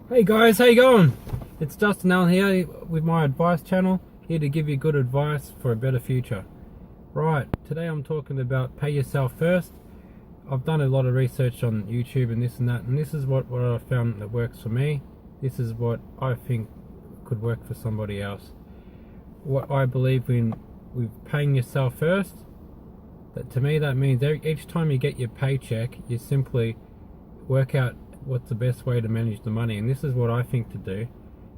Hey guys, how you going? It's Justin Allen here with my advice channel, here to give you good advice for a better future. Right, today I'm talking about pay yourself first. I've done a lot of research on YouTube and this and that, and this is what I found that works for me. This is what I think could work for somebody else. What I believe in with paying yourself first, that to me that means each time you get your paycheck, you simply work out what's the best way to manage the money. And this is what I think to do,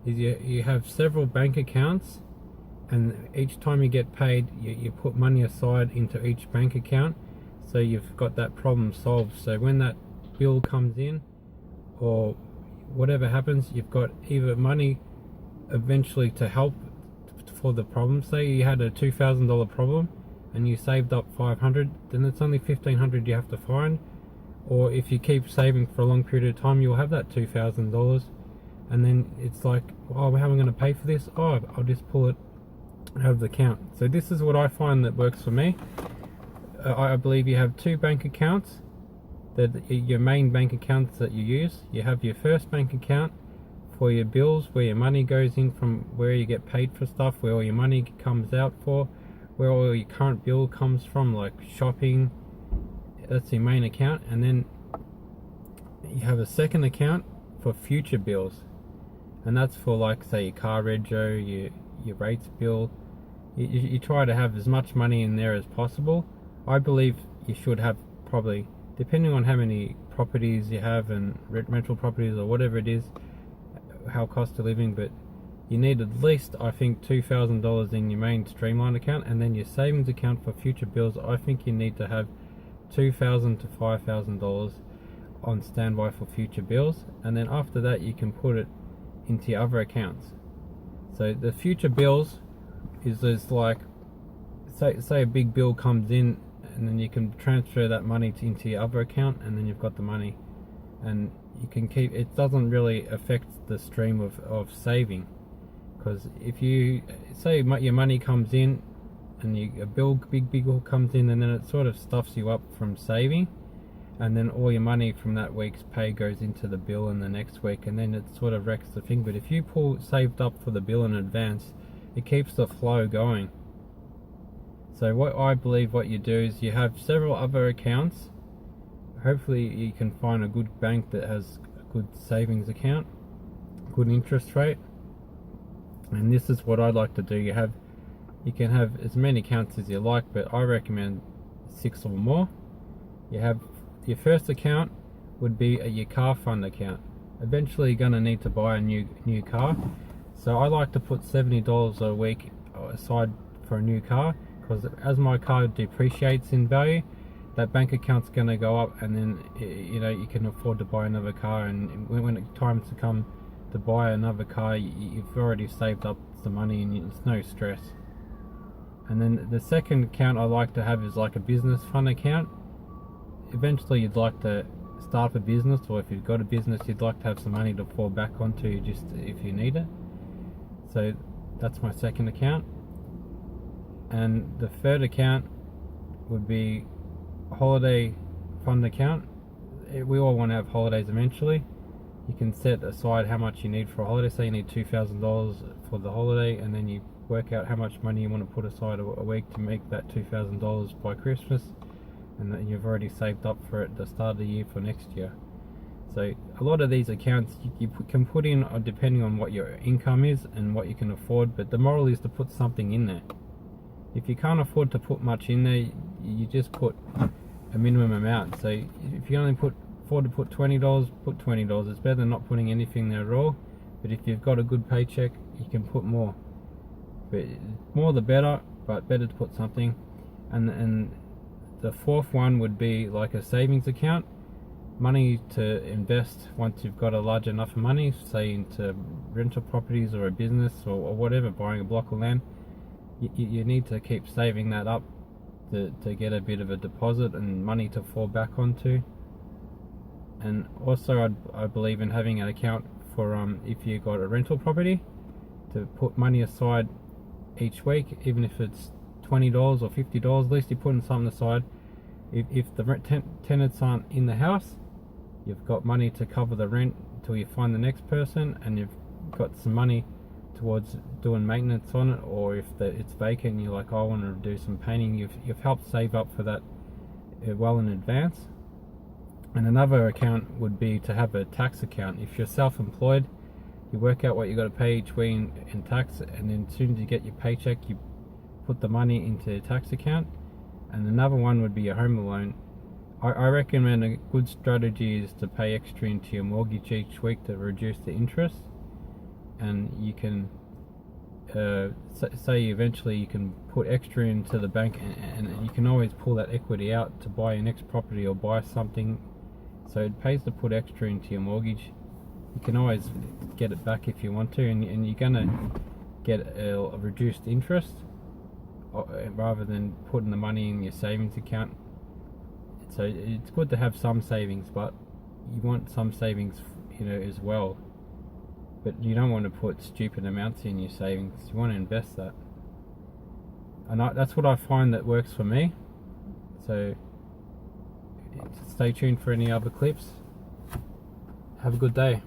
is you have several bank accounts, and each time you get paid, you put money aside into each bank account, so you've got that problem solved. So when that bill comes in or whatever happens, you've got either money eventually to help for the problem. Say you had a $2,000 problem and you saved up $500, then it's only $1,500 you have to find. Or if you keep saving for a long period of time, you'll have that $2,000, and then it's like, oh, how am I going to pay for this? Oh, I'll just pull it out of the account. So this is what I find that works for me. I believe you have two bank accounts, that your main bank accounts that you use. You have your first bank account for your bills, where your money goes in from where you get paid for stuff, where all your money comes out for, where all your current bill comes from, like shopping. That's your main account. And then you have a second account for future bills, and that's for, like, say, your car rego, your rates bill. You try to have as much money in there as possible. I believe you should have, probably, depending on how many properties you have and rental properties or whatever it is, how cost of living, but you need at least, I think, $2,000 in your main streamline account, and then your savings account for future bills. I think you need to have $2,000 to $5,000 on standby for future bills, and then after that you can put it into your other accounts. So the future bills is like, say a big bill comes in, and then you can transfer that money into your other account, and then you've got the money, and you can keep it. Doesn't really affect the stream of saving, because if you say your money comes in and a big bill comes in, and then it sort of stuffs you up from saving, and then all your money from that week's pay goes into the bill in the next week, and then it sort of wrecks the thing. But if you saved up for the bill in advance, it keeps the flow going. So what I believe what you do is you have several other accounts. Hopefully you can find a good bank that has a good savings account, good interest rate. And this is what I'd like to do. You can have as many accounts as you like, but I recommend 6 or more. You have your first account would be your car fund account. Eventually you're going to need to buy a new car, so I like to put $70 a week aside for a new car, because as my car depreciates in value, that bank account's going to go up, and then you can afford to buy another car, and when it times to come to buy another car, you've already saved up the money, and it's no stress. And then the second account I like to have is like a business fund account. Eventually you'd like to start a business, or if you've got a business, you'd like to have some money to fall back onto just if you need it. So that's my second account. And the third account would be a holiday fund account. We all want to have holidays eventually. You can set aside how much you need for a holiday. Say you need $2,000 for the holiday, and then you work out how much money you want to put aside a week to make that $2,000 by Christmas, and then you've already saved up for it at the start of the year for next year. So a lot of these accounts you can put in depending on what your income is and what you can afford, but the moral is to put something in there. If you can't afford to put much in there, you just put a minimum amount. So if you only afford to put $20, put $20. It's better than not putting anything there at all. But if you've got a good paycheck, you can put more. But more the better, but better to put something. And the fourth one would be like a savings account. Money to invest once you've got a large enough money, say into rental properties or a business or whatever, buying a block of land. You need to keep saving that up to get a bit of a deposit and money to fall back onto. And also I believe in having an account for if you got a rental property, to put money aside each week, even if it's $20 or $50. At least you're putting something aside. If the tenants aren't in the house, you've got money to cover the rent until you find the next person, and you've got some money towards doing maintenance on it, or if it's vacant and you're like, oh, I want to do some painting, you've helped save up for that well in advance. And another account would be to have a tax account. If you're self-employed, you work out what you got to pay each week in tax, and then as soon as you get your paycheck, you put the money into a tax account. And another one would be a home loan. I recommend a good strategy is to pay extra into your mortgage each week to reduce the interest. And you can say eventually you can put extra into the bank, and you can always pull that equity out to buy your next property or buy something. So it pays to put extra into your mortgage. You can always get it back if you want to, and you're gonna get a reduced interest rather than putting the money in your savings account. So it's good to have some savings, but you want some savings, as well. But you don't want to put stupid amounts in your savings. You want to invest that, and that's what I find that works for me. So stay tuned for any other clips. Have a good day.